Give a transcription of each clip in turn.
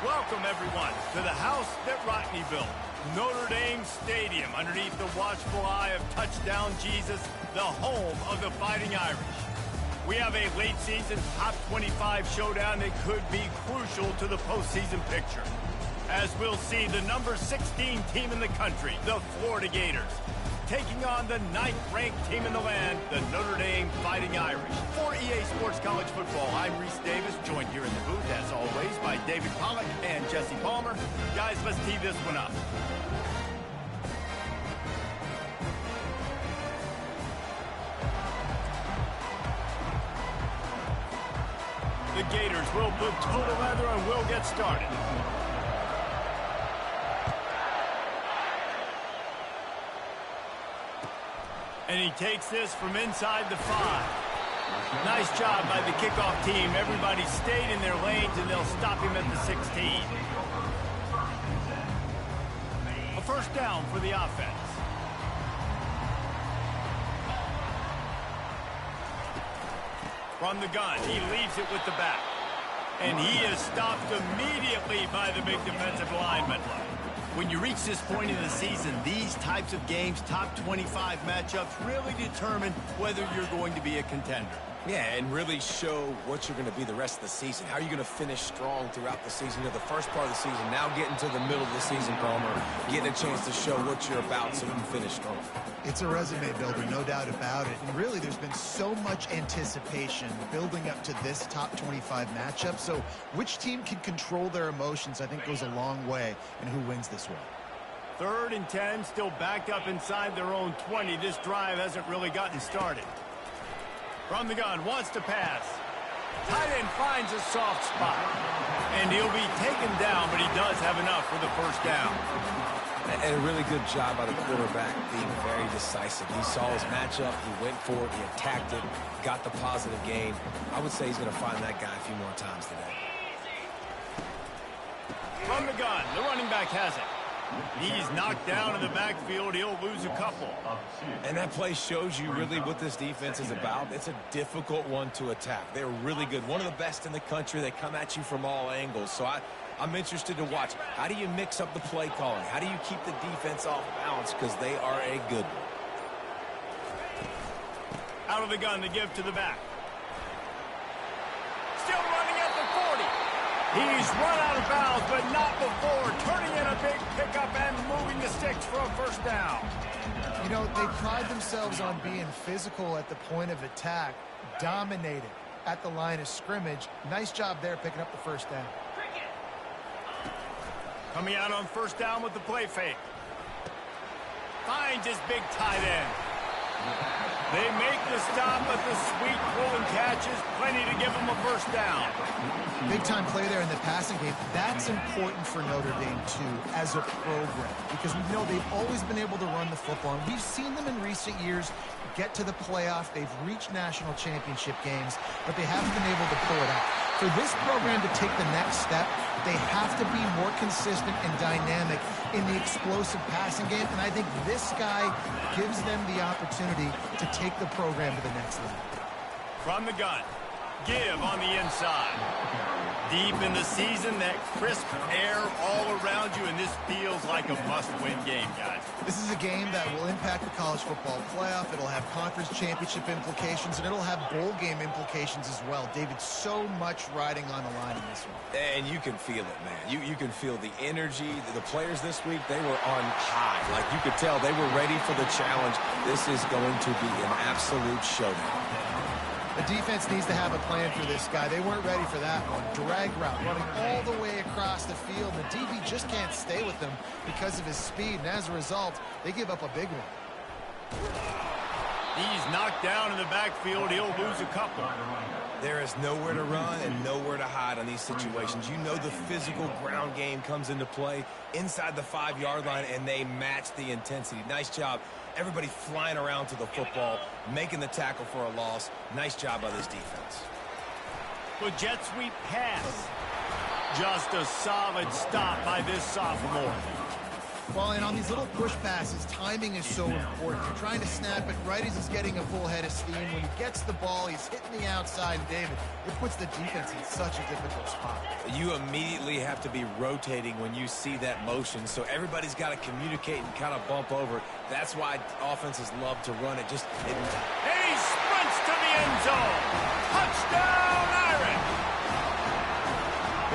Welcome, everyone, to the house that Rodney built, Notre Dame Stadium, underneath the watchful eye of Touchdown Jesus, the home of the Fighting Irish. We have a late-season top 25 showdown that could be crucial to the postseason picture, as we'll see the number 16 team in the country, the Florida Gators, taking on the 9th-ranked team in the land, the Notre Dame Fighting Irish. For EA Sports College Football, I'm Reese Davis, joined here in the booth, as always, by David Pollack and Jesse Palmer. Guys, let's tee this one up. The Gators will put total leather and will get started. And he takes this from inside the 5. Nice job by the kickoff team. Everybody stayed in their lanes, and they'll stop him at the 16. A first down for the offense. From the gun, he leaves it with the back. And he is stopped immediately by the big defensive lineman. When you reach this point in the season, these types of games, top 25 matchups, really determine whether you're going to be a contender. Yeah, and really show what you're going to be the rest of the season. How are you going to finish strong throughout the season? You know, the first part of the season, now getting to the middle of the season, Palmer, getting a chance to show what you're about so you can finish strong. It's a resume builder, no doubt about it. And really, there's been so much anticipation building up to this top 25 matchup. So which team can control their emotions, I think, goes a long way in who wins this one. 3rd and 10, still backed up inside their own 20. This drive hasn't really gotten started. From the gun, wants to pass. Tight end finds a soft spot. And he'll be taken down, but he does have enough for the first down. And a really good job by the quarterback being very decisive. He saw his matchup, he went for it, he attacked it, got the positive gain. I would say he's going to find that guy a few more times today. From the gun, the running back has it. He's knocked down in the backfield. He'll lose a couple. And that play shows you really what this defense is about. It's a difficult one to attack. They're really good. One of the best in the country. They come at you from all angles. So I'm interested to watch. How do you mix up the play calling? How do you keep the defense off balance? Because they are a good one. Out of the gun to give to the back. Still running at the 40. He's run out of bounds, but not before. Turning in a big pickup and moving the sticks for a first down. You know, they pride themselves on being physical at the point of attack, dominated at the line of scrimmage. Nice job there picking up the first down. Coming out on first down with the play fake. Finds his big tight end. They make the stop, but the sweet pull and catch is plenty to give them a first down. Big-time play there in the passing game. That's important for Notre Dame, too, as a program, because we know they've always been able to run the football, and we've seen them in recent years get to the playoff. They've reached national championship games, but they haven't been able to pull it out. For this program to take the next step, they have to be more consistent and dynamic in the explosive passing game, and I think this guy gives them the opportunity to take the program to the next level. From the gun, give on the inside. Deep in the season, that crisp air all around you, and this feels like a must-win game, guys. This is a game that will impact the college football playoff. It'll have conference championship implications, and it'll have bowl game implications as well. David, so much riding on the line in this one. And you can feel it, man. You can feel the energy. The players this week, they were on high. Like, you could tell they were ready for the challenge. This is going to be an absolute showdown. The defense needs to have a plan for this guy. They weren't ready for that one. Drag route, running all the way across the field. The DB just can't stay with them because of his speed, and as a result, they give up a big one. He's knocked down in the backfield. He'll lose a couple. There is nowhere to run and nowhere to hide on these situations. You know the physical ground game comes into play inside the 5-yard line, and they match the intensity. Nice job. Everybody flying around to the football, making the tackle for a loss. Nice job by this defense. The jet sweep pass. Just a solid stop by this sophomore. Well, and on these little push passes, timing is so important. You're trying to snap it right as he's getting a full head of steam. When he gets the ball, he's hitting the outside. David, it puts the defense in such a difficult spot. You immediately have to be rotating when you see that motion, so everybody's got to communicate and kind of bump over. That's why offenses love to run it. And he sprints to the end zone. Touchdown, Irish!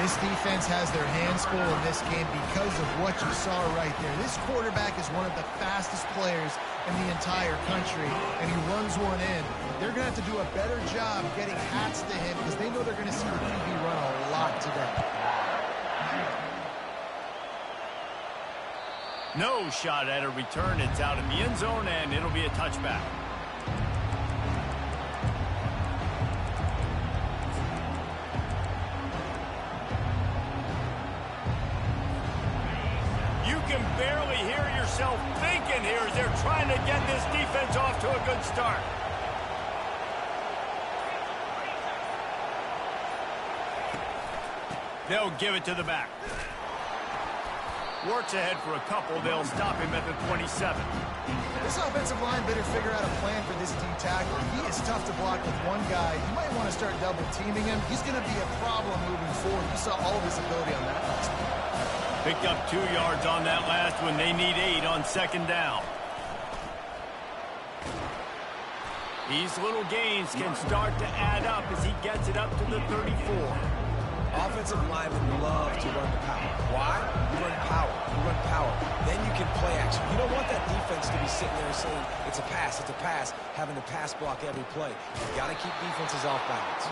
This defense has their hands full in this game because of what you saw right there. This quarterback is one of the fastest players in the entire country, and he runs one in. They're going to have to do a better job getting hats to him because they know they're going to see the QB run a lot today. No shot at a return. It's out in the end zone, and it'll be a touchback. You can barely hear yourself thinking here as they're trying to get this defense off to a good start. They'll give it to the back. Works ahead for a couple. They'll stop him at the 27. This offensive line better figure out a plan for this D tackle. He is tough to block with one guy. You might want to start double teaming him. He's going to be a problem moving forward. You saw all of his ability on that last one. Picked up 2 yards on that last one. They need 8 on second down. These little gains can start to add up as he gets it up to the 34. Offensive linemen love to run the power. Why? You run power. You run power. Then you can play action. You don't want that defense to be sitting there saying, it's a pass, having to pass block every play. You've got to keep defenses off balance.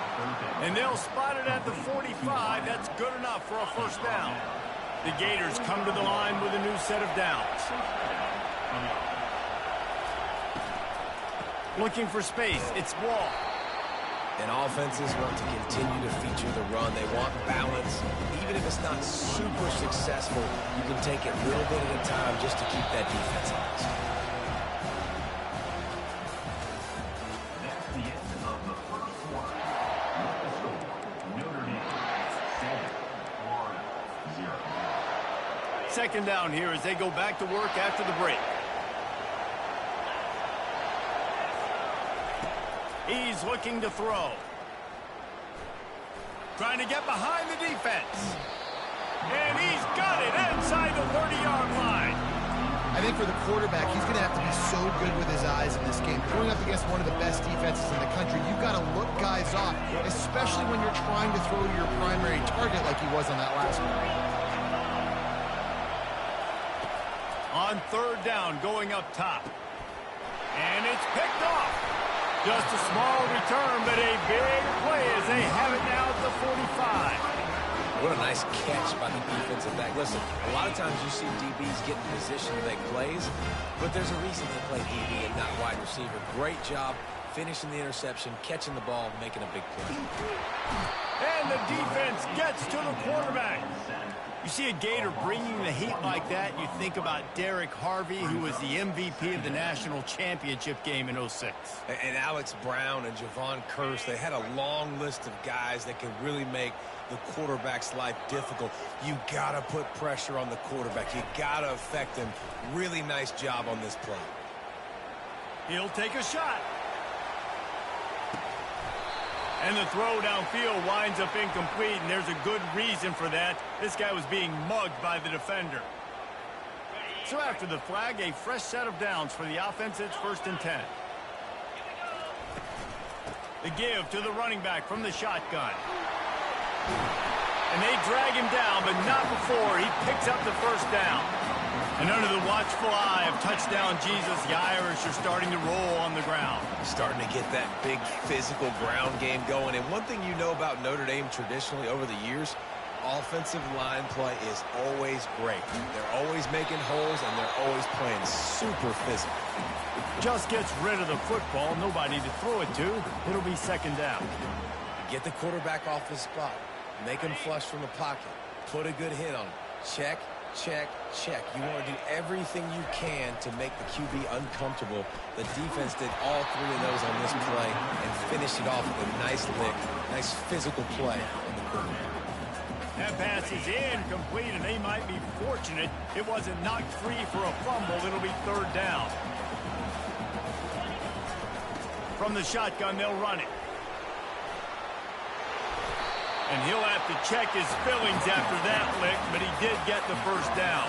And they'll spot it at the 45. That's good enough for a first down. The Gators come to the line with a new set of downs. Looking for space. It's Wall. And offenses want to continue to feature the run. They want balance. Even if it's not super successful, you can take it a little bit at a time just to keep that defense honest. That's the end of the first quarter. Notre Dame 7, Florida 0. Second down here as they go back to work after the break. He's looking to throw. Trying to get behind the defense. And he's got it inside the 30-yard line. I think for the quarterback, he's going to have to be so good with his eyes in this game. Going up against one of the best defenses in the country, you've got to look guys off, especially when you're trying to throw to your primary target like he was on that last one. On third down, going up top. And it's picked off. Just a small return, but a big play as they have it now at the 45. What a nice catch by the defensive back. Listen, a lot of times you see DBs get in position to make plays, but there's a reason they play DB and not wide receiver. Great job finishing the interception, catching the ball, making a big play. And the defense gets to the quarterback. You see a Gator bringing the heat like that, you think about Derek Harvey, who was the MVP of the national championship game in '06. And Alex Brown and Javon Curse, they had a long list of guys that can really make the quarterback's life difficult. You got to put pressure on the quarterback. You got to affect him. Really nice job on this play. He'll take a shot. And the throw downfield winds up incomplete, and there's a good reason for that. This guy was being mugged by the defender. So after the flag, a fresh set of downs for the offense. It's 1st and 10. The give to the running back from the shotgun. And they drag him down, but not before he picks up the first down. And under the watchful eye of touchdown Jesus, the Irish are starting to roll on the ground. Starting to get that big physical ground game going. And one thing you know about Notre Dame traditionally over the years, offensive line play is always great. They're always making holes, and they're always playing super physical. Just gets rid of the football, nobody to throw it to. It'll be second down. Get the quarterback off his spot. Make him flush from the pocket. Put a good hit on him. Check, check, check. You want to do everything you can to make the QB uncomfortable. The defense did all 3 of those on this play and finished it off with a nice lick, nice physical play on the quarterback. That pass is incomplete, and they might be forced fortunate it wasn't knocked free for a fumble. It'll be third down. From the shotgun, they'll run it. And he'll have to check his fillings after that lick, but he did get the first down.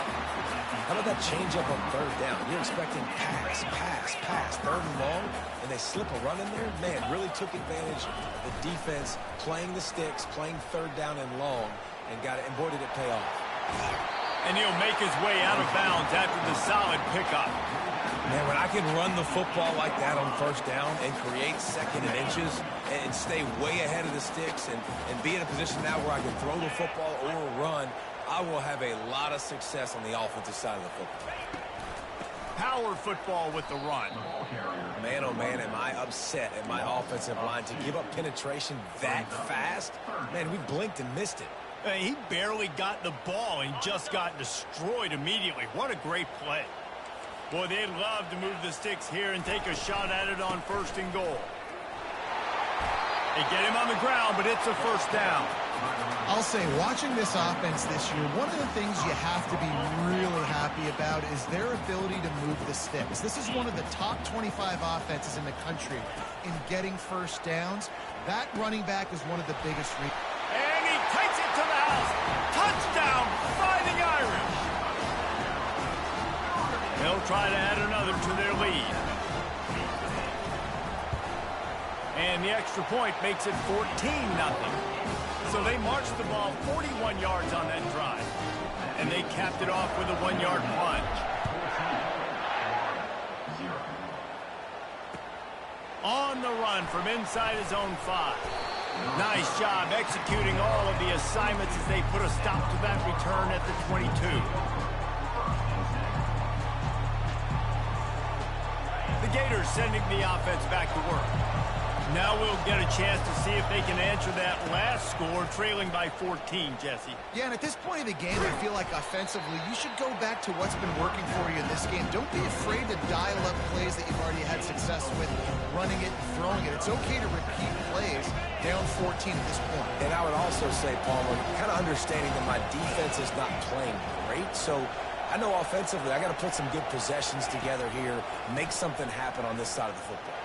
How about that change up on third down? You're expecting pass, pass, pass, third and long, and they slip a run in there? Man, really took advantage of the defense playing the sticks, playing third down and long, and got it. And boy, did it pay off. And he'll make his way out of bounds after the solid pickup. Man, when I can run the football like that on first down and create second and inches and stay way ahead of the sticks and be in a position now where I can throw the football or run, I will have a lot of success on the offensive side of the football. Power football with the run. Man, oh man, am I upset at my offensive line to give up penetration that fast? Man, we blinked and missed it. He barely got the ball and just got destroyed immediately. What a great play. Boy, they'd love to move the sticks here and take a shot at it on first and goal. They get him on the ground, but it's a first down. I'll say, watching this offense this year, one of the things you have to be really happy about is their ability to move the sticks. This is one of the top 25 offenses in the country in getting first downs. That running back is one of the biggest. And he takes it to the house. Touchdown, Fighting Irish. They'll try to add another to their lead. And the extra point makes it 14-0. So they marched the ball 41 yards on that drive. And they capped it off with a 1-yard plunge. On the run from inside his own 5. Nice job executing all of the assignments as they put a stop to that return at the 22. The Gators sending the offense back to work. Now we'll get a chance to see if they can answer that last score, trailing by 14, Jesse. Yeah, and at this point of the game, I feel like offensively, you should go back to what's been working for you in this game. Don't be afraid to dial up plays that you've already had success with, running it and throwing it. It's okay to repeat plays down 14 at this point. And I would also say, Palmer, kind of understanding that my defense is not playing great, so I know offensively I got to put some good possessions together here, make something happen on this side of the football.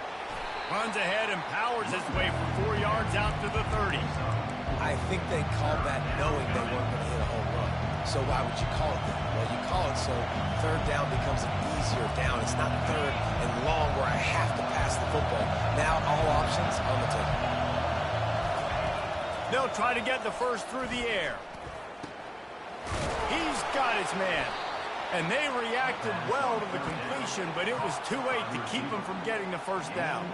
Runs ahead and powers his way for 4 yards out to the 30. I think they called that knowing they weren't going to hit a home run. So why would you call it that? Well, you call it so third down becomes an easier down. It's not third and long where I have to pass the football. Now all options on the table. They'll try to get the first through the air. He's got his man. And they reacted well to the completion, but it was too late to keep him from getting the first down.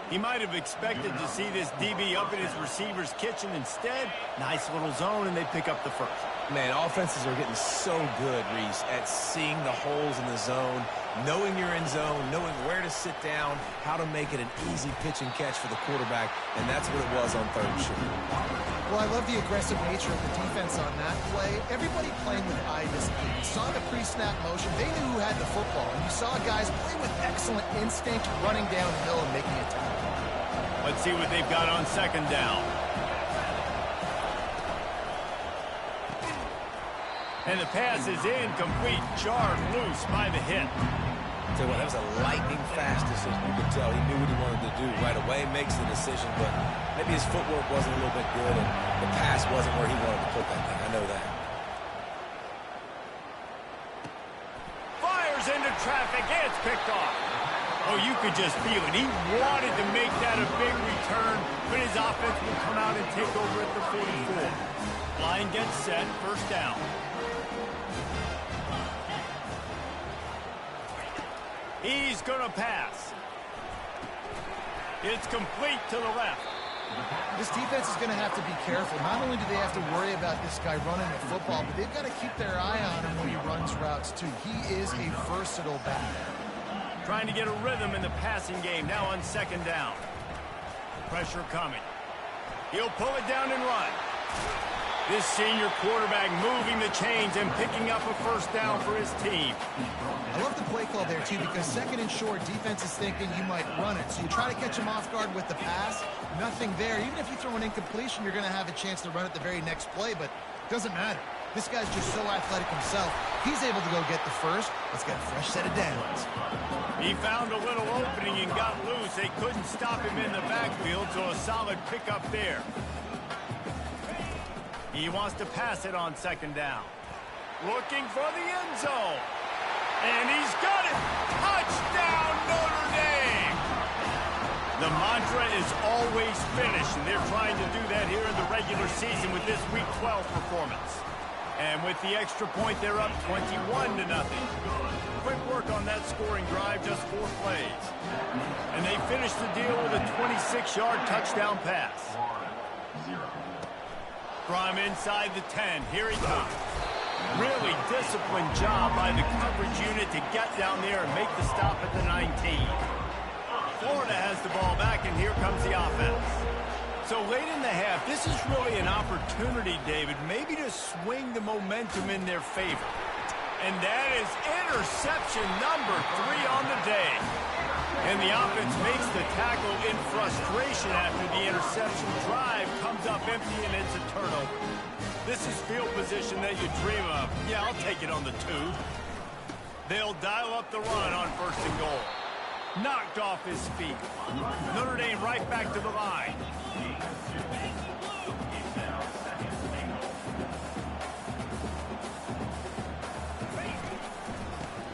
He might have expected to see this DB up in his receiver's kitchen. Instead, nice little zone, and they pick up the first. Man, offenses are getting so good, Reese, at seeing the holes in the zone, knowing you're in zone, knowing where to sit down, how to make it an easy pitch and catch for the quarterback, and that's what it was on third and short. Well, I love the aggressive nature of the defense on that play. Everybody playing with eye discipline. You saw the pre-snap motion. They knew who had the football. And you saw guys play with excellent instinct, running downhill and making a tackle. Let's see what they've got on second down. And the pass is incomplete, jarred loose by the hit. Tell you what, that was a lightning-fast decision. You could tell he knew what he wanted to do right away, makes the decision, but maybe his footwork wasn't a little bit good, and the pass wasn't where he wanted to put that thing. I know that. Fires into traffic, and it's picked off. Oh, you could just feel it. He wanted to make that a big return, but his offense will come out and take over at the 44. Line gets set, first down. He's going to pass. It's complete to the left. This defense is going to have to be careful. Not only do they have to worry about this guy running the football, but they've got to keep their eye on him when he runs routes, too. He is a versatile back. Trying to get a rhythm in the passing game, now on second down. Pressure coming. He'll pull it down and run. This senior quarterback moving the chains and picking up a first down for his team. I love the play call there, too, because second and short, defense is thinking you might run it. So you try to catch him off guard with the pass, nothing there. Even if you throw an incompletion, you're going to have a chance to run it the very next play, but it doesn't matter. This guy's just so athletic himself. He's able to go get the first. Let's get a fresh set of downs. He found a little opening and got loose. They couldn't stop him in the backfield, so a solid pickup there. He wants to pass it on second down. Looking for the end zone. And he's got it. Touchdown, Notre Dame. The mantra is always finish, and they're trying to do that here in the regular season with this Week 12 performance. And with the extra point, they're up 21-0. Quick work on that scoring drive, just 4 plays. And they finish the deal with a 26-yard touchdown pass. From inside the 10, here he comes. Really disciplined job by the coverage unit to get down there and make the stop at the 19. Florida has the ball back, and here comes the offense. So late in the half, this is really an opportunity, David, maybe to swing the momentum in their favor. And that is interception number 3 on the day. And the offense makes the tackle in frustration after the interception. Drive comes up empty, and it's a turnover. This is field position that you dream of. Yeah, I'll take it on the 2. They'll dial up the run on 1st and goal. Knocked off his feet. Notre Dame right back to the line.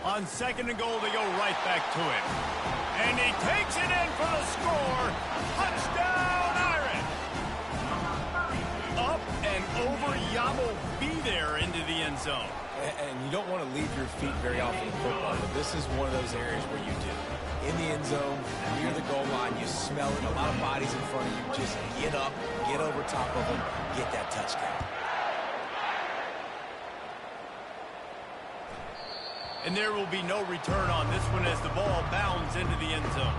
On 2nd and goal, they go right back to him. And he takes it in for the score. Touchdown, Irish! Up and over, Yamo be there into the end zone. And you don't want to leave your feet very often in football, but this is one of those areas where you do. In the end zone, near the goal line, you smell it. A lot of bodies in front of you. Just get up, get over top of them, get that touchdown. And there will be no return on this one as the ball bounds into the end zone.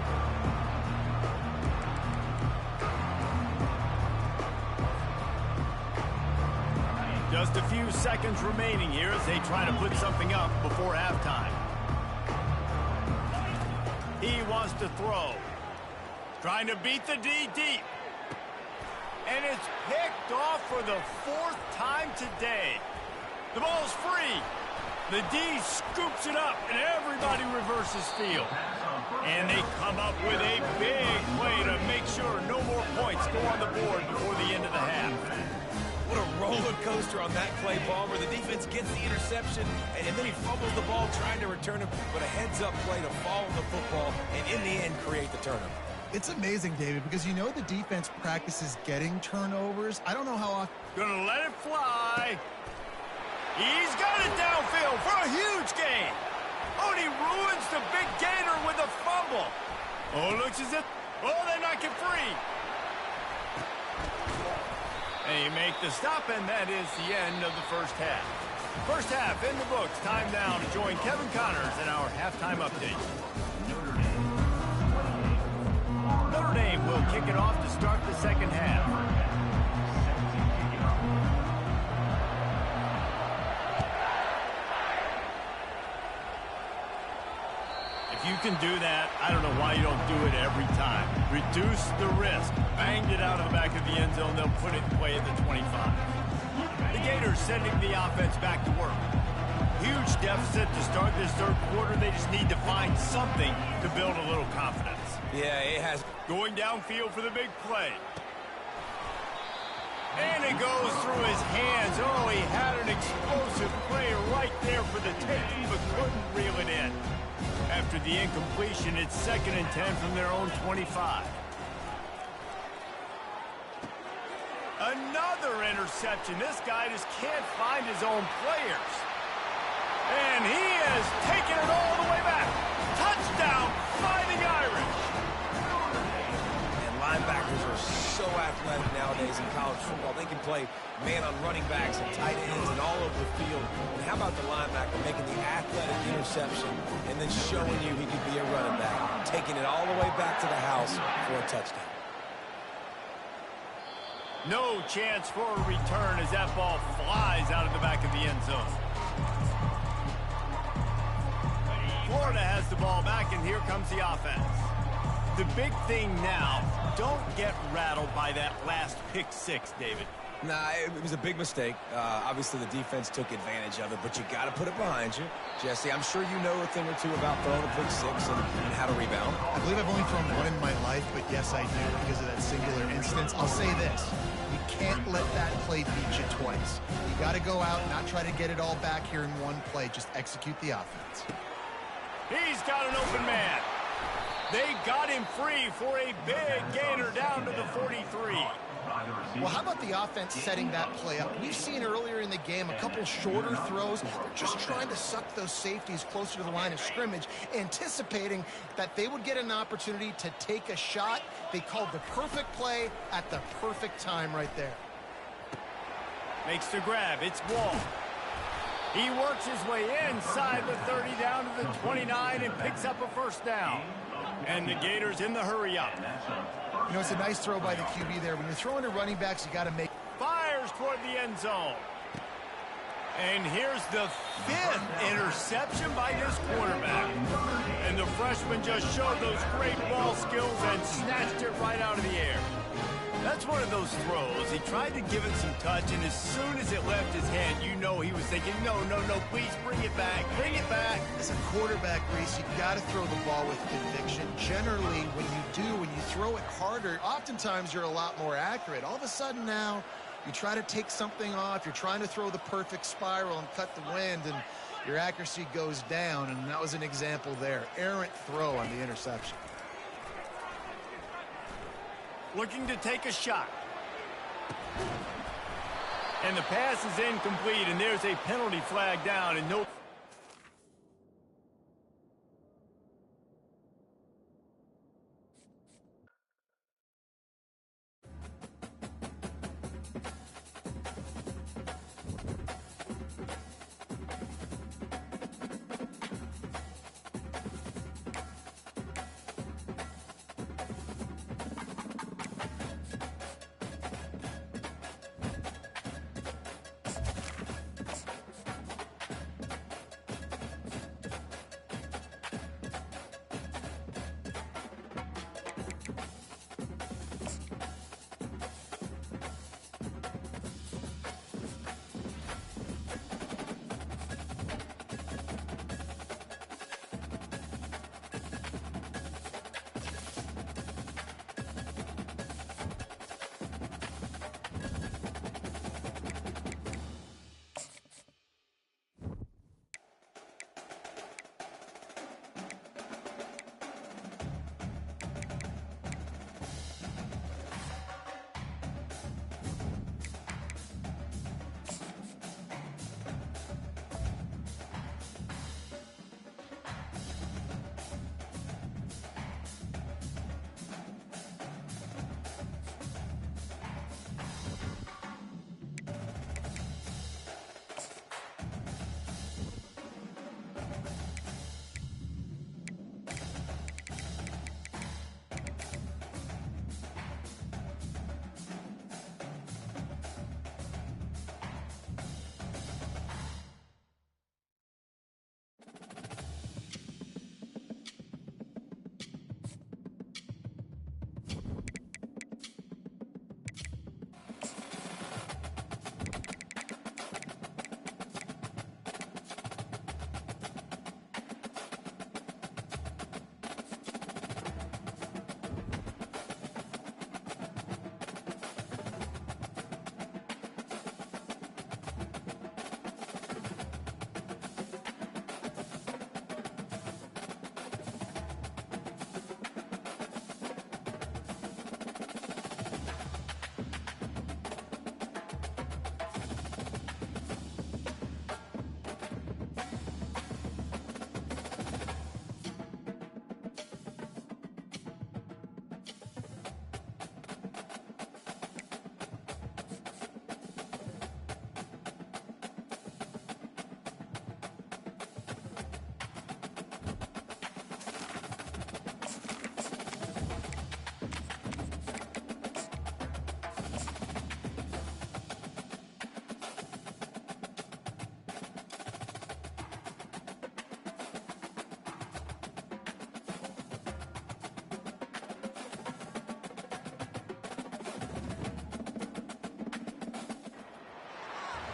Just a few seconds remaining here as they try to put something up before halftime. He wants to throw. Trying to beat the D deep. And it's picked off for the 4th time today. The ball's free. The D scoops it up, and everybody reverses field. And they come up with a big play to make sure no more points go on the board before the end of the half. What a roller coaster on that play, Palmer. The defense gets the interception, and then he fumbles the ball trying to return it, but a heads-up play to follow the football, and in the end, create the turnover. It's amazing, David, because you know the defense practices getting turnovers. I don't know how often. Gonna let it fly. He's got it downfield for a huge gain. Oh, and he ruins the big gainer with a fumble. Oh, looks as if, they knock it free. They make the stop, and that is the end of the first half. First half in the books. Time now to join Kevin Connors in our halftime update. Notre Dame will kick it off to start the second half. If you can do that, I don't know why you don't do it every time. Reduce the risk. Banged it out of the back of the end zone. They'll put it in play at the 25. The Gators sending the offense back to work. Huge deficit to start this third quarter. They just need to find something to build a little confidence. Yeah, it has. Going downfield for the big play. And it goes through his hands. Oh, he had an explosive play right there for the taking, but couldn't reel it in. After the incompletion, it's 2nd and 10 from their own 25. Another interception. This guy just can't find his own players. And he has taken it all the way back. Touchdown, Fighting Irish. And linebackers are so athletic nowadays in college football. They can play man on running backs and tight ends and all over the field. And how about the linebacker making the athletic interception and then showing you he could be a running back, taking it all the way back to the house for a touchdown. No chance for a return as that ball flies out of the back of the end zone. Florida has the ball back, and here comes the offense. The big thing now, don't get rattled by that last pick six, David. Nah, it was a big mistake. Obviously, the defense took advantage of it, but you got to put it behind you. Jesse, I'm sure you know a thing or two about throwing a pick six and how to rebound. I believe I've only thrown one in my life, but yes, I do because of that singular instance. I'll say this. You can't let that play beat you twice. You got to go out and not try to get it all back here in one play. Just execute the offense. He's got an open man. They got him free for a big gainer down to the 43. Well, how about the offense setting that play up? We've seen earlier in the game a couple shorter throws. They're just trying to suck those safeties closer to the line of scrimmage, anticipating that they would get an opportunity to take a shot. They called the perfect play at the perfect time right there. Makes the grab. It's Wall. He works his way inside the 30 down to the 29 and picks up a first down. And the Gators in the hurry up. You know, it's a nice throw by the QB there. When you're throwing to running backs, you got to make... Fires toward the end zone. And here's the 5th interception by this quarterback. And the freshman just showed those great ball skills and snatched it right out of the air. That's one of those throws. He tried to give it some touch, and as soon as it left his hand, you know he was thinking, no, please bring it back, bring it back. As a quarterback, Reese, you got to throw the ball with conviction. Generally, when you throw it harder, oftentimes you're a lot more accurate. All of a sudden now, you try to take something off, you're trying to throw the perfect spiral and cut the wind, and your accuracy goes down, and that was an example there. Errant throw on the interception. Looking to take a shot. And the pass is incomplete, and there's a penalty flag down, and no...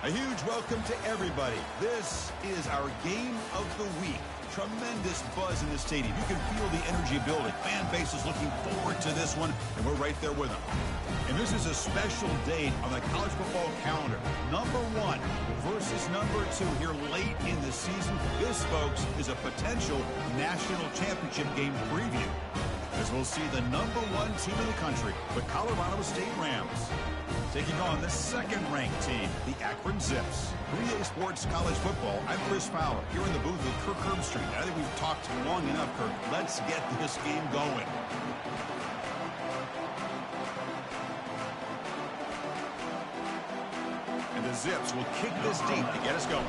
A huge welcome to everybody. This is our game of the week. Tremendous buzz in the stadium. You can feel the energy building. Fan base is looking forward to this one, and we're right there with them. And this is a special date on the college football calendar. Number 1 versus number 2 here late in the season. This, folks, is a potential national championship game preview, as we'll see the number 1 team in the country, the Colorado State Rams, taking on the second-ranked team, the Akron Zips. 3A Sports College Football, I'm Chris Fowler, here in the booth with Kirk Herbstreit. I think we've talked long enough, Kirk. Let's get this game going. And the Zips will kick this deep to get us going.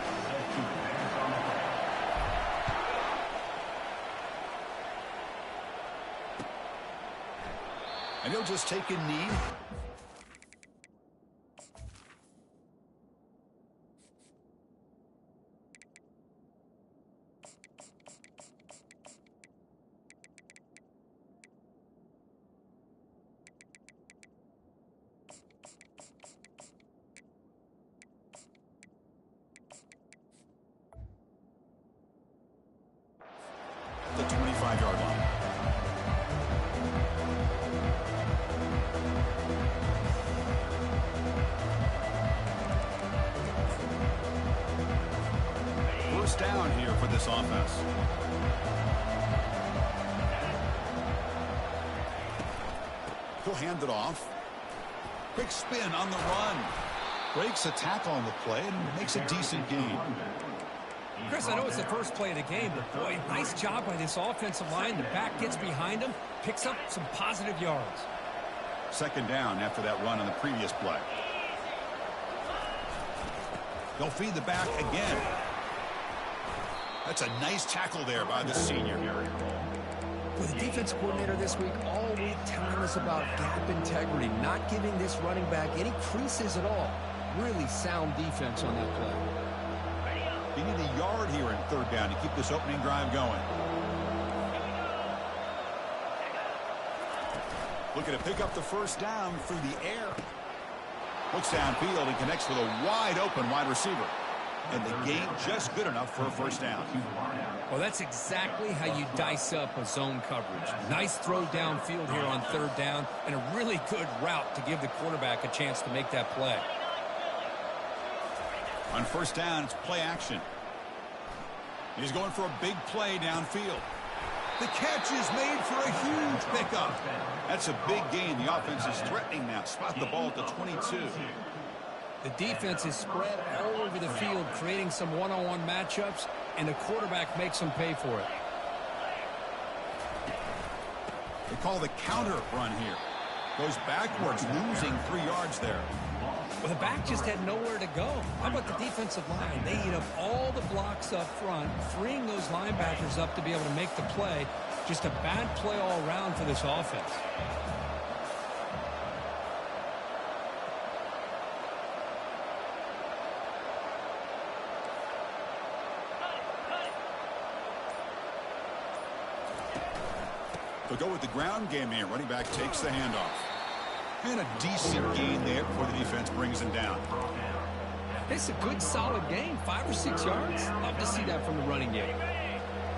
And he'll just take a knee. The 25-yard line. First down here for this offense. He'll hand it off. Quick spin on the run. Breaks a tackle on the play and makes a decent gain. Chris, I know it's the first play of the game, but boy, nice job by this offensive line. The back gets behind him, picks up some positive yards. Second down after that run on the previous play. They'll feed the back again. That's a nice tackle there by the senior. With the defense coordinator this week, all week telling us about gap integrity, not giving this running back any creases at all. Really sound defense on that play. You need a yard here in third down to keep this opening drive going. Looking to pick up the first down through the air. Looks downfield and connects with a wide open wide receiver. And the gain just good enough for a first down. Well, that's exactly how you dice up a zone coverage. Nice throw downfield here on third down, and a really good route to give the quarterback a chance to make that play. On first down, it's play action. He's going for a big play downfield. The catch is made for a huge pickup. That's a big gain. The offense is threatening now. Spot the ball at the 22. The defense is spread all over the field, creating some one-on-one matchups, and the quarterback makes them pay for it. They call the counter run here. Goes backwards, losing 3 yards there. Well, the back just had nowhere to go. How about the defensive line? They eat up all the blocks up front, freeing those linebackers up to be able to make the play. Just a bad play all around for this offense. They'll go with the ground game here. Running back takes the handoff. And a decent gain there before the defense brings him down. It's a good, solid game. 5 or 6 yards. Love to see that from the running game.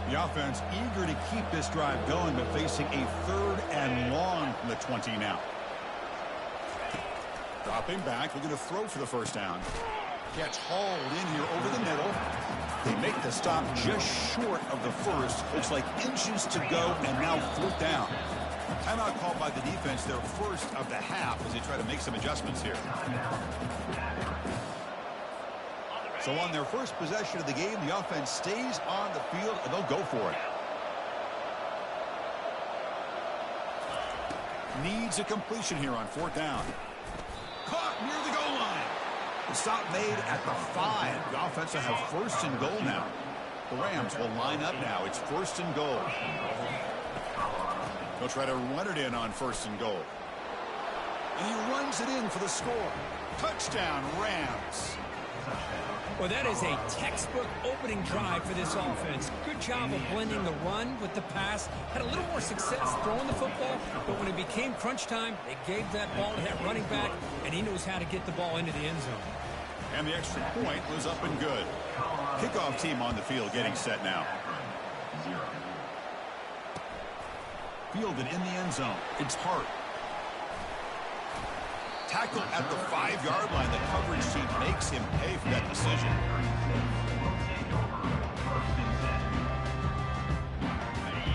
The offense eager to keep this drive going, but facing a 3rd and long from the 20 now. Dropping back, looking to throw for the first down. Gets hauled in here over the middle. They make the stop just short of the first. Looks like inches to go, and now 4th down. Timeout called by the defense, their first of the half, as they try to make some adjustments here. So on their first possession of the game, the offense stays on the field, and they'll go for it. Needs a completion here on 4th down. Caught near the goal line. The stop made at the 5. The offense will have 1st and goal now. The Rams will line up now. It's 1st and goal. They'll try to run it in on 1st and goal. And he runs it in for the score. Touchdown, Rams. Well, that is a textbook opening drive for this offense. Good job of blending the run with the pass. Had a little more success throwing the football, but when it became crunch time, they gave that ball to that running back, and he knows how to get the ball into the end zone. And the extra point was up and good. Kickoff team on the field getting set now. Fielded in the end zone. It's Hart. Tackle at the 5-yard line. The coverage team makes him pay for that decision.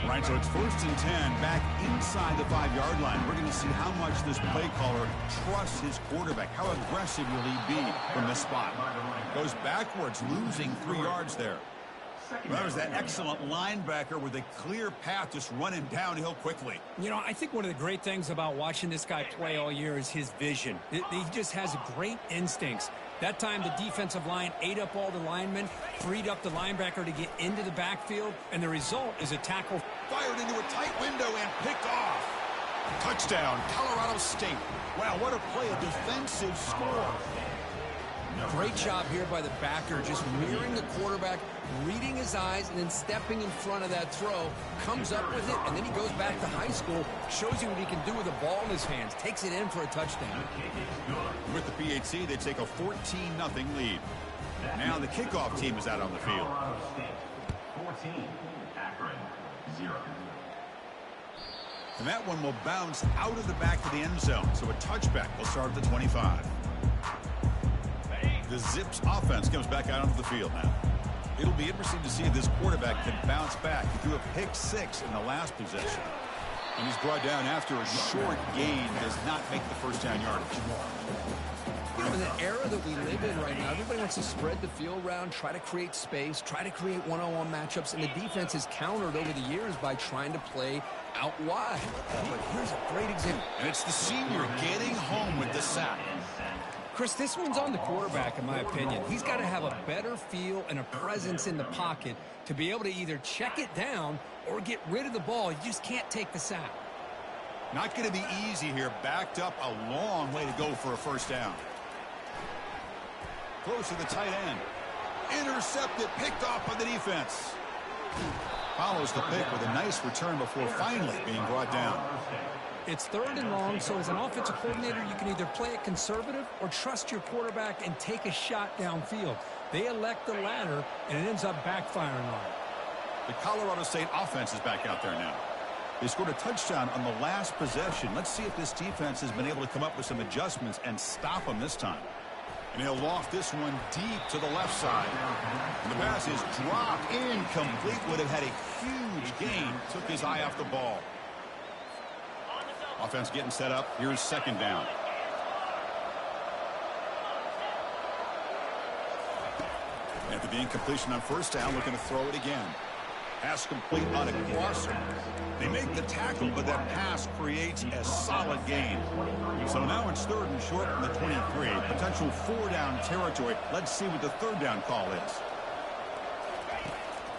Right, so it's 1st and 10 back inside the 5-yard line. We're going to see how much this play caller trusts his quarterback. How aggressive will he be from this spot? Goes backwards, losing 3 yards there. Well, that was that excellent linebacker with a clear path just running downhill quickly. You know, I think one of the great things about watching this guy play all year is his vision. He just has great instincts. That time, the defensive line ate up all the linemen, freed up the linebacker to get into the backfield, and the result is a tackle. Fired into a tight window and picked off. Touchdown, Colorado State. Wow, what a play, a defensive score. Great job here by the backer, just mirroring the quarterback, reading his eyes, and then stepping in front of that throw, comes up with it, and then he goes back to high school, shows you what he can do with the ball in his hands, takes it in for a touchdown. With the PHC, they take a 14-0 lead. Now the kickoff team is out on the field. 14, Akron, 0. And that one will bounce out of the back of the end zone, so a touchback will start at the 25. The Zips offense comes back out onto the field now. It'll be interesting to see if this quarterback can bounce back. He threw a pick-6 in the last possession. And he's brought down after a short gain, does not make the first down yardage. You know, in the era that we live in right now, everybody wants to spread the field around, try to create space, try to create one-on-one matchups, and the defense has countered over the years by trying to play out wide. But here's a great example. And it's the senior getting home with the sack. Chris, this one's on the quarterback, in my opinion. He's got to have a better feel and a presence in the pocket to be able to either check it down or get rid of the ball. You just can't take the sack. Not going to be easy here. Backed up a long way to go for a first down. Close to the tight end. Intercepted, picked off by the defense. Follows the pick with a nice return before finally being brought down. It's 3rd and long, so as an offensive coordinator, you can either play it conservative or trust your quarterback and take a shot downfield. They elect the latter, and it ends up backfiring on them. The Colorado State offense is back out there now. They scored a touchdown on the last possession. Let's see if this defense has been able to come up with some adjustments and stop them this time. And he'll loft this one deep to the left side. And the pass is dropped incomplete. Would have had a huge gain. Took his eye off the ball. Offense getting set up. Here's 2nd down. After the incompletion on 1st down, looking to throw it again. Pass complete on a crosser. They make the tackle, but that pass creates a solid gain. So now it's 3rd and short from the 23. Potential 4-down territory. Let's see what the 3rd down call is.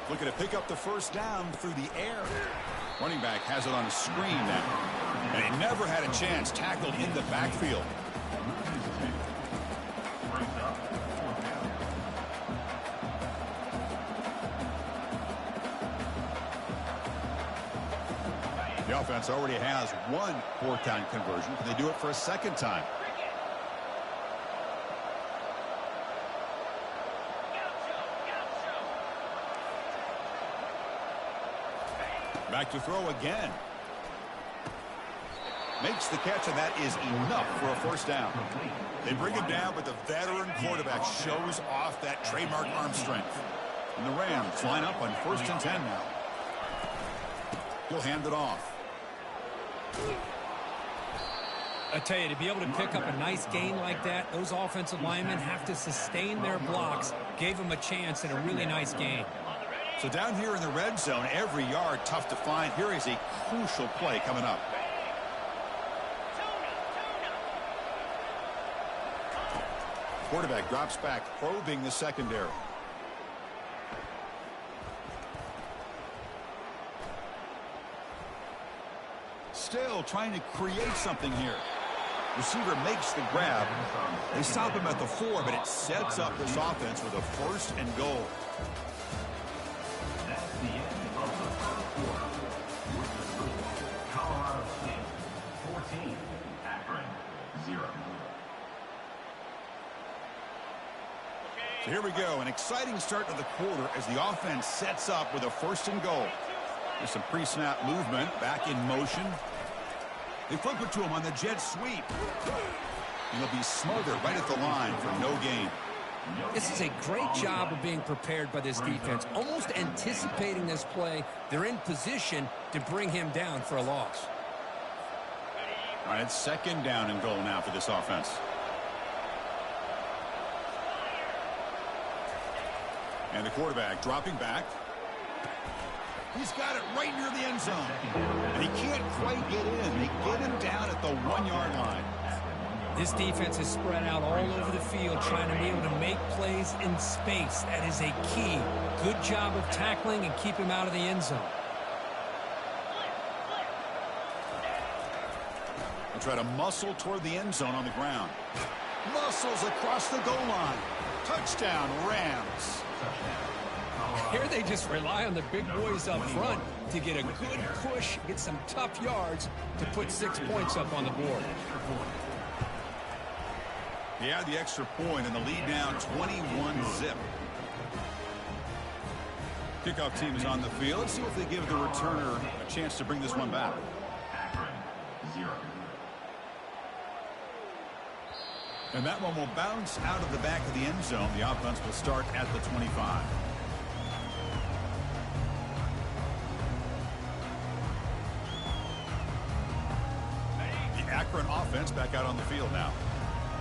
Looking to pick up the 1st down through the air. Running back has it on a screen now. And he never had a chance, tackled in the backfield. The offense already has 1 4th-down conversion. Can they do it for a 2nd time? Back to throw again. Makes the catch, and that is enough for a 1st down. They bring him down, but the veteran quarterback shows off that trademark arm strength. And the Rams line up on 1st and 10 now. He'll hand it off. I tell you, to be able to pick up a nice gain like that, those offensive linemen have to sustain their blocks. Gave them a chance at a really nice gain. So down here in the red zone, every yard tough to find. Here is a crucial play coming up. Quarterback drops back, probing the secondary. Still trying to create something here. Receiver makes the grab. They stop him at the 4, but it sets up this offense with a 1st and goal. That's the end of the 1st quarter. With the score, Colorado State 14, Akron 0. Here we go. An exciting start to the quarter as the offense sets up with a 1st and goal. There's some pre-snap movement. Back in motion. They flip it to him on the jet sweep. And he'll be smothered right at the line for no gain. This is a great job of being prepared by this defense. Almost anticipating this play. They're in position to bring him down for a loss. All right, it's 2nd down and goal now for this offense. And the quarterback dropping back. He's got it right near the end zone. And he can't quite get in. They get him down at the 1-yard line. This defense is spread out all over the field trying to be able to make plays in space. That is a key. Good job of tackling and keep him out of the end zone. They'll try to muscle toward the end zone on the ground. Muscles across the goal line. Touchdown, Rams. Here they just rely on the big boys up front to get a good push, get some tough yards to put 6 points up on the board. He had the extra point and the lead now 21-zip. Kickoff team is on the field. Let's see if they give the returner a chance to bring this one back. And that one will bounce out of the back of the end zone. The offense will start at the 25. The Akron offense back out on the field now.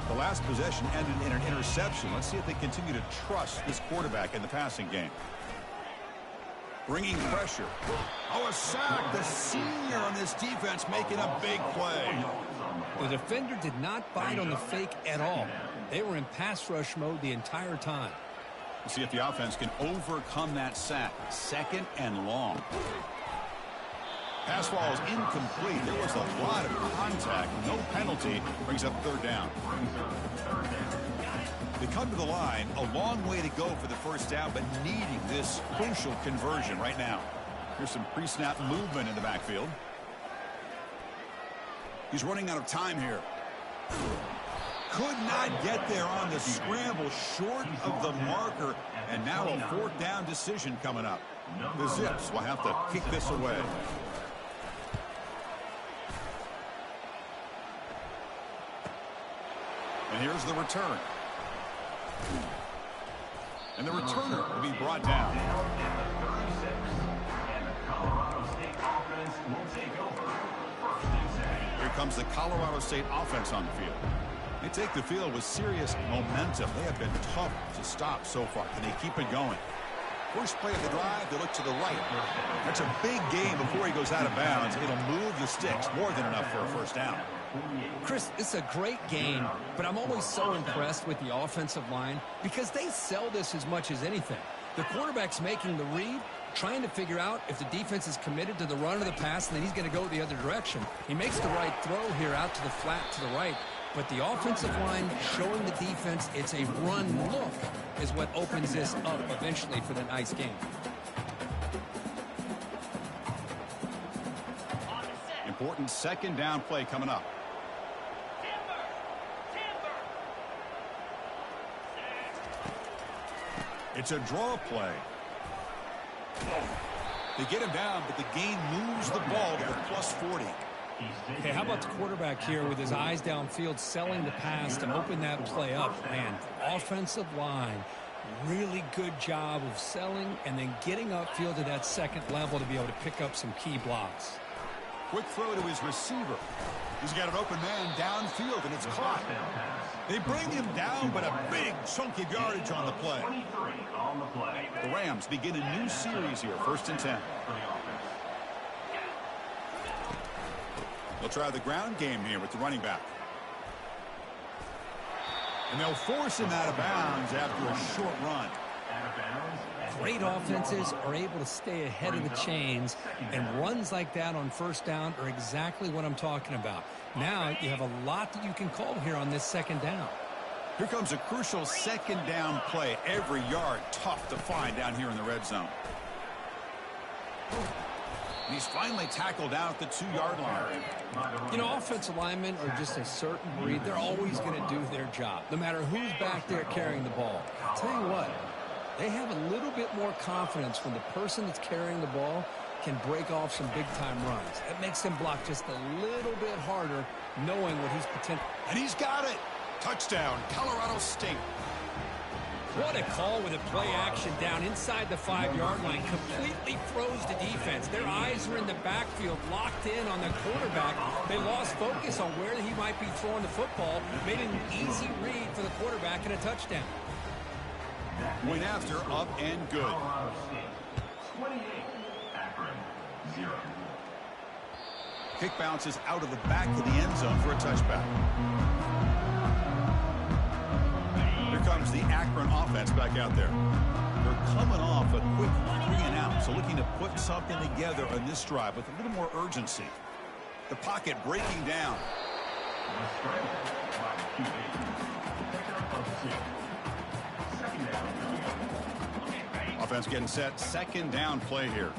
The last possession ended in an interception. Let's see if they continue to trust this quarterback in the passing game. Bringing pressure. Oh, a sack. The senior on this defense making a big play. The defender did not bite on the fake at all. They were in pass rush mode the entire time. We'll see if the offense can overcome that sack. 2nd and long. Pass ball is incomplete. There was a lot of contact. No penalty. Brings up 3rd down. They come to the line. A long way to go for the 1st down, but needing this crucial conversion right now. Here's some pre-snap movement in the backfield. He's running out of time here. Could not get there on the scramble, short of the marker, and now a 4th down decision coming up. The Zips will have to kick this away. And here's the return. And the returner will be brought down. Here comes the Colorado State offense on the field. They take the field with serious momentum. They have been tough to stop so far. Can they keep it going? First play of the drive, they look to the right. That's a big gain before he goes out of bounds. It'll move the sticks, more than enough for a 1st down. Chris, it's a great game, but I'm always so impressed with the offensive line because they sell this as much as anything. The quarterback's making the read, trying to figure out if the defense is committed to the run or the pass, and then he's going to go the other direction. He makes the right throw here out to the flat to the right, but the offensive line showing the defense it's a run look is what opens this up eventually for the nice game. Important 2nd down play coming up. It's a draw play. They get him down, but the gain moves the ball to the +40. Okay, how about the quarterback here with his eyes downfield, selling the pass to open that play up? Man, offensive line, really good job of selling and then getting upfield to that 2nd level to be able to pick up some key blocks. Quick throw to his receiver. He's got an open man downfield, and it's caught. They bring him down, but a big chunk of yardage on the play. The Rams begin a new series here, 1st and 10. They'll try the ground game here with the running back. And they'll force him out of bounds after a short run. Great offenses are able to stay ahead of the chains, and runs like that on 1st down are exactly what I'm talking about. Now you have a lot that you can call here on this 2nd down. Here comes a crucial 2nd down play. Every yard tough to find down here in the red zone. He's finally tackled out at the 2-yard line. You know, offensive linemen are just a certain breed. They're always going to do their job, no matter who's back there carrying the ball. I'll tell you what, they have a little bit more confidence when the person that's carrying the ball can break off some big-time runs. That makes them block just a little bit harder, knowing what he's potential. And he's got it. Touchdown, Colorado State. What a call with a play action down inside the 5-yard line. Completely froze the defense. Their eyes are in the backfield, locked in on the quarterback. They lost focus on where he might be throwing the football. Made an easy read for the quarterback and a touchdown. Went after, up and good. Colorado State, 28. Akron, 0. Kick bounces out of the back of the end zone for a touchback. Here comes the Akron offense back out there. They're coming off a quick 3-and-out, so looking to put something together on this drive with a little more urgency. The pocket breaking down. The scramble by QB. Pickup of 6. Second down. Offense getting set. Second down play here.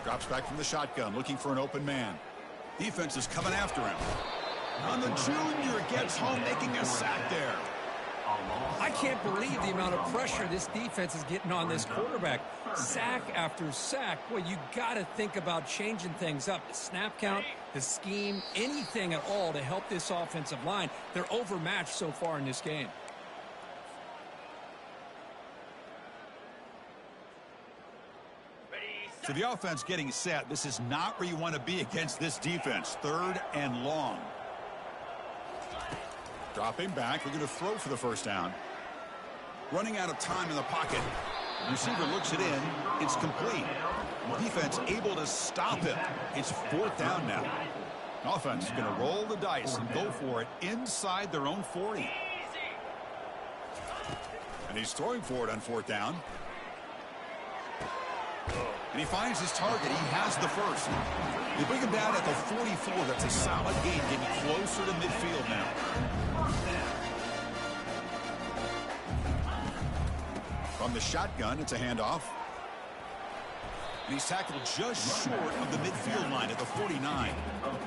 Drops back from the shotgun, looking for an open man. Defense is coming after him. On the junior, gets home, making a sack there. I can't believe the amount of pressure this defense is getting on this quarterback. Sack after sack. Well, you got to think about changing things up. The snap count, the scheme, anything at all to help this offensive line. They're overmatched so far in this game. So the offense getting set. This is not where you want to be against this defense. 3rd and long. Dropping back. We're going to throw for the first down. Running out of time in the pocket. Receiver looks it in. It's complete. Defense able to stop him. It's 4th down now. Offense is going to roll the dice and go for it inside their own 40. And he's throwing for it on 4th down. And he finds his target. He has the first. They bring him down at the 44. That's a solid gain, getting closer to midfield now. From the shotgun, it's a handoff. And he's tackled just short of the midfield line at the 49.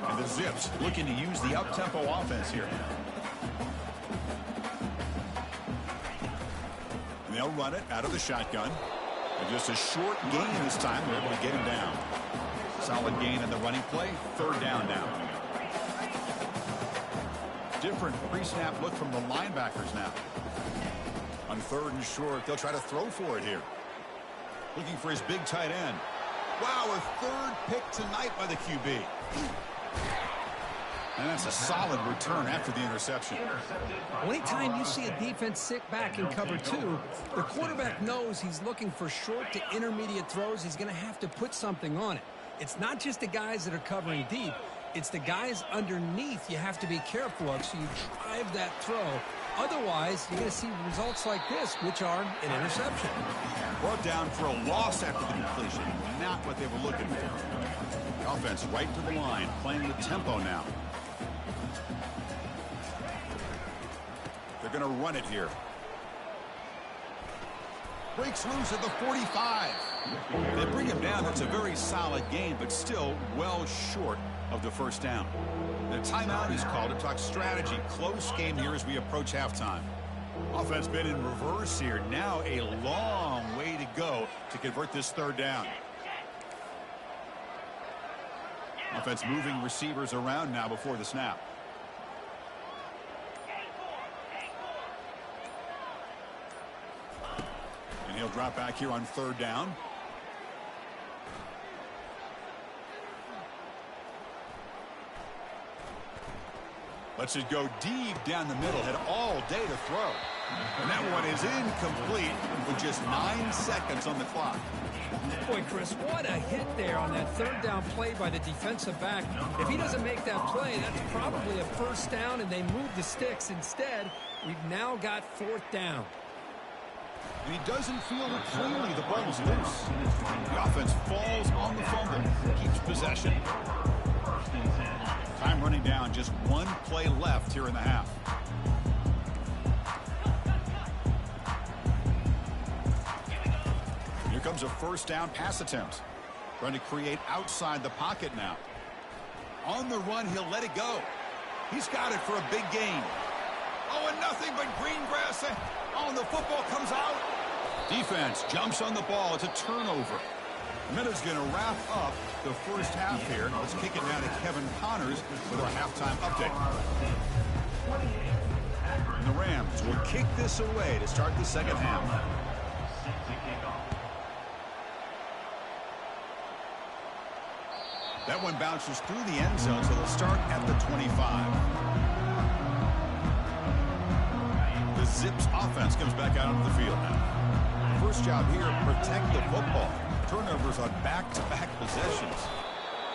And the Zips looking to use the up-tempo offense here. And they'll run it out of the shotgun. And just a short gain this time. They're able to get him down. Solid gain in the running play. 3rd down now. Different pre-snap look from the linebackers now. On 3rd and short, they'll try to throw for it here. Looking for his big tight end. Wow, a 3rd pick tonight by the QB. And that's a solid return after the interception. Anytime you see a defense sit back in cover 2, the quarterback knows he's looking for short to intermediate throws. He's going to have to put something on it. It's not just the guys that are covering deep. It's the guys underneath you have to be careful of, so you drive that throw. Otherwise, you're going to see results like this, which are an interception. Brought down for a loss after the completion. Not what they were looking for. The offense right to the line, playing with tempo now. They're going to run it here. Breaks loose at the 45. They bring him down. That's a very solid game, but still well short of the first down. The timeout is called to talk strategy. Close game here as we approach halftime. Offense been in reverse here. Now a long way to go to convert this 3rd down. Offense moving receivers around now before the snap. And he'll drop back here on 3rd down. Lets it go deep down the middle. Had all day to throw. And that one is incomplete with just 9 seconds on the clock. Boy, Chris, what a hit there on that 3rd down play by the defensive back. If he doesn't make that play, that's probably a first down, and they move the sticks. Instead, we've now got 4th down. And he doesn't feel it cleanly. The ball is loose. The offense falls on the fumble. Keeps possession. Time running down. Just 1 play left here in the half. Here comes a first down pass attempt. Trying to create outside the pocket now. On the run, he'll let it go. He's got it for a big gain. Oh, and nothing but green grass. Oh, and the football comes out. Defense jumps on the ball. It's a turnover. Minuta's going to wrap up the first half here. Let's kick it down to Kevin Connors with our halftime update. And the Rams will kick this away to start the second half. That one bounces through the end zone, so they'll start at the 25. The Zips offense comes back out onto the field now. First job here, protect the football. Turnovers on back-to-back possessions.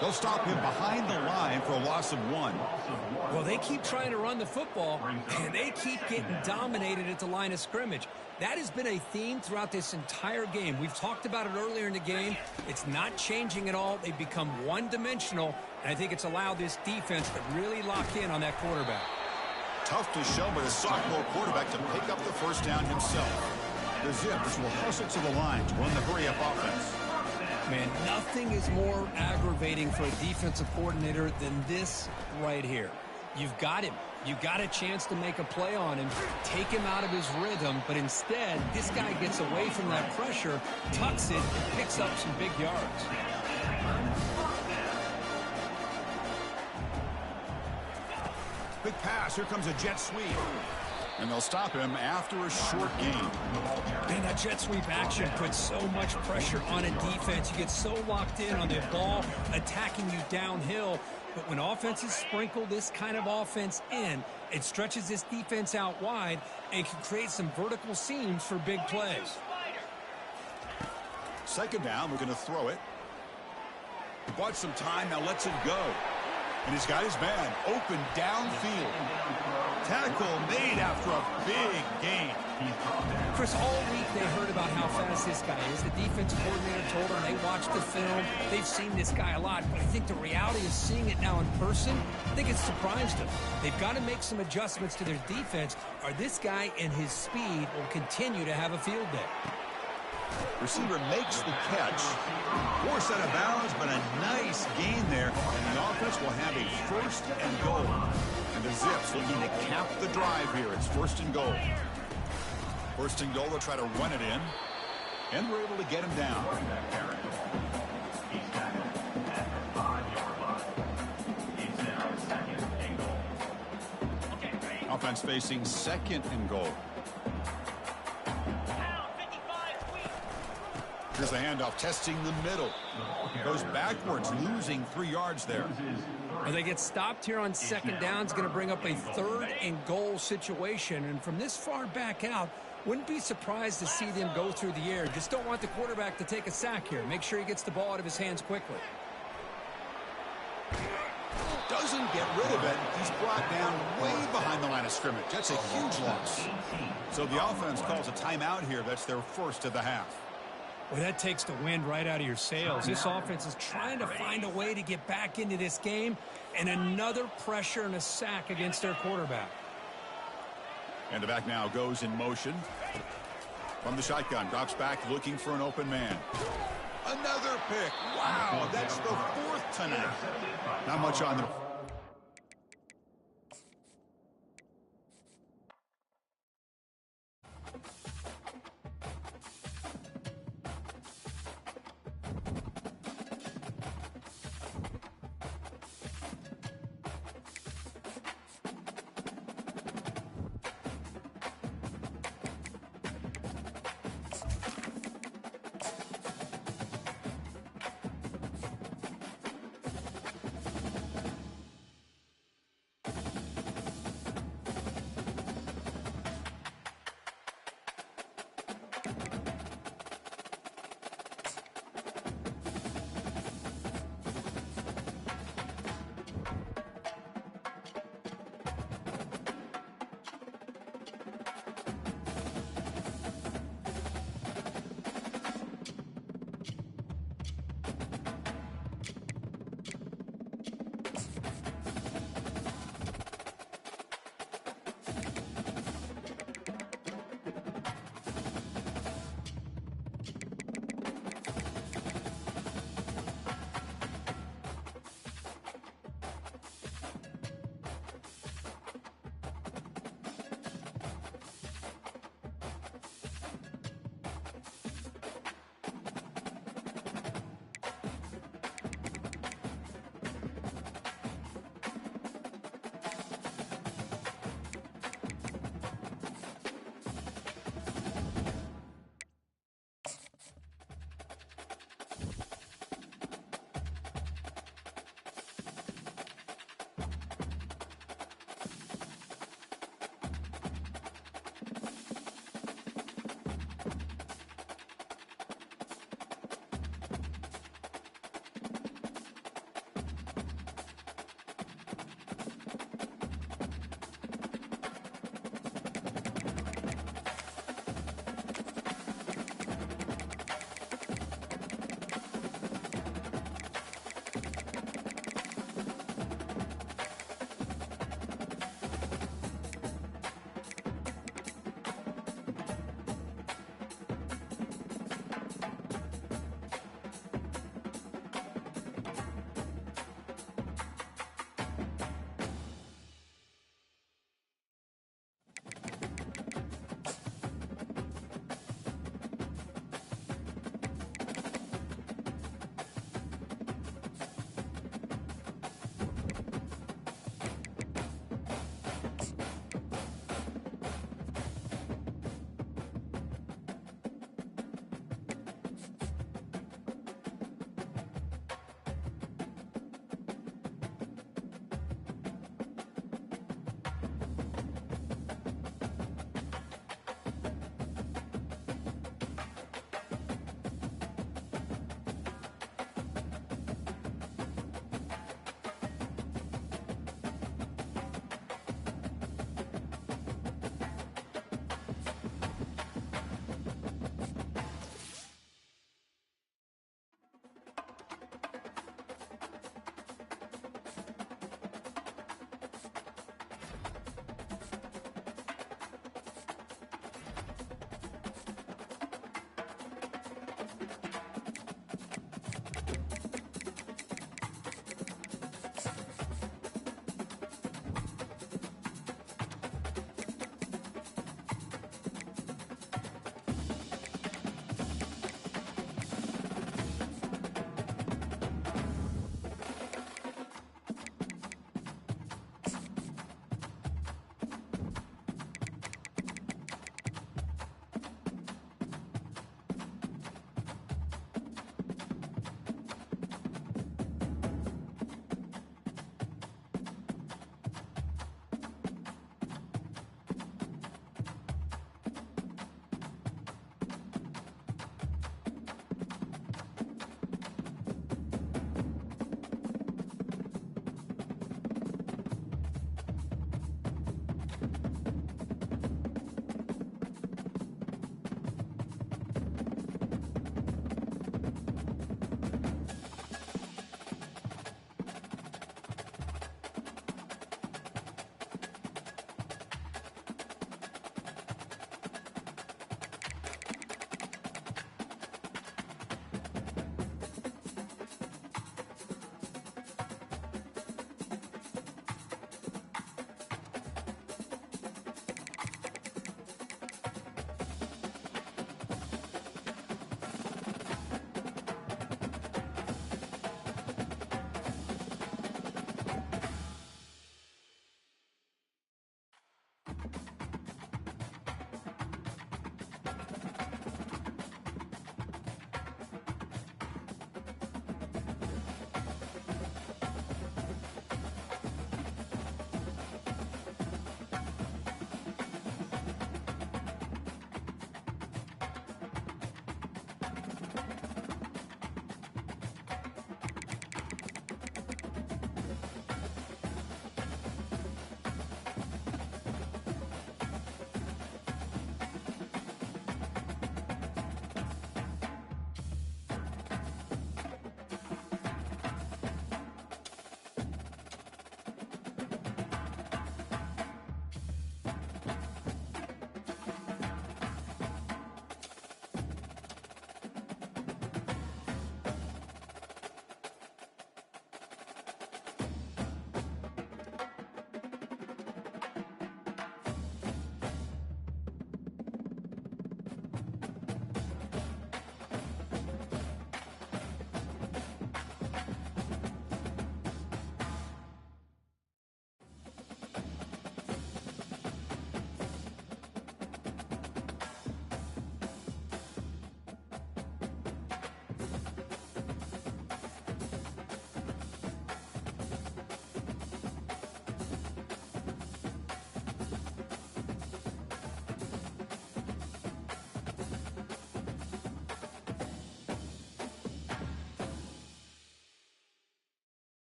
They'll stop him behind the line for a loss of 1. Well, they keep trying to run the football, and they keep getting dominated at the line of scrimmage. That has been a theme throughout this entire game. We've talked about it earlier in the game. It's not changing at all. They've become one-dimensional, and I think it's allowed this defense to really lock in on that quarterback. Tough to show, but a sophomore quarterback to pick up the first down himself. The Zips will hustle to the line to run the hurry-up offense. Man, nothing is more aggravating for a defensive coordinator than this right here. You've got him. You've got a chance to make a play on him, take him out of his rhythm, but instead, this guy gets away from that pressure, tucks it, and picks up some big yards. Big pass. Here comes a jet sweep. And they'll stop him after a short gain. Man, that jet sweep action puts so much pressure on a defense. You get so locked in on the ball attacking you downhill. But when offenses sprinkle this kind of offense in, it stretches this defense out wide and can create some vertical seams for big plays. Second down, we're going to throw it. He bought some time, now lets it go. And he's got his man open downfield. Tackle made after a big gain. Chris, all week they heard about how fast this guy is. The defensive coordinator told them they watched the film. They've seen this guy a lot. But I think the reality is seeing it now in person, I think it's surprised them. They've got to make some adjustments to their defense, or this guy and his speed will continue to have a field day. Receiver makes the catch. Forced out of bounds, but a nice gain there. And the offense will have a first and goal. And the Zips looking to cap the drive here. It's first and goal. First and goal, they'll try to run it in. And we're able to get him down. Offense facing second and goal. Here's the handoff, testing the middle. Goes backwards, losing 3 yards there. Well, they get stopped here on second down. It's going to bring up a third and goal situation. And from this far back out, wouldn't be surprised to see them go through the air. Just don't want the quarterback to take a sack here. Make sure he gets the ball out of his hands quickly. Doesn't get rid of it. He's brought down way behind the line of scrimmage. That's a huge loss. So the offense calls a timeout here. That's their first of the half. Well, that takes the wind right out of your sails. This offense is trying to find a way to get back into this game, and another pressure and a sack against their quarterback. And the back now goes in motion. From the shotgun, drops back looking for an open man. Another pick. Wow, that's the fourth tonight. Not much on the